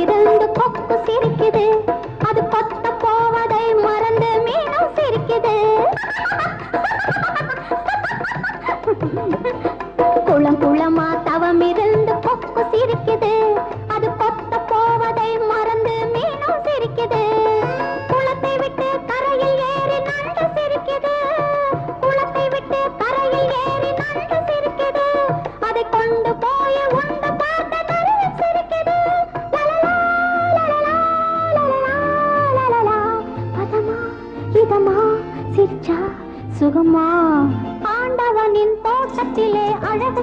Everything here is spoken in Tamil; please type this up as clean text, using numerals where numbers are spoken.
இருந்து கொக்கு சிரிக்குது, அது கொத்த போவதை மறந்து மீனும் சிரிக்குது. குளம் குளமா தவம் இருந்து கொக்கு சிரிக்குது, அது கொத்த போவதை மறந்து மீனும் சிரிக்குது. குளத்தை விட்டு கரையில் ஏறி நண்டு சிரிக்குது, குளத்தை விட்டு கரையில் ஏறி நண்டு சிரிக்குது. அதை கொண்டு போய் உண்டு பார்த்த நரியும் சிரிக்குது. லலலா, லலலா, லலலா, லலலா. பதமா இதமா சிரிச்சா சுகமா. ஆண்டவனின் தோட்டத்திலே அழகு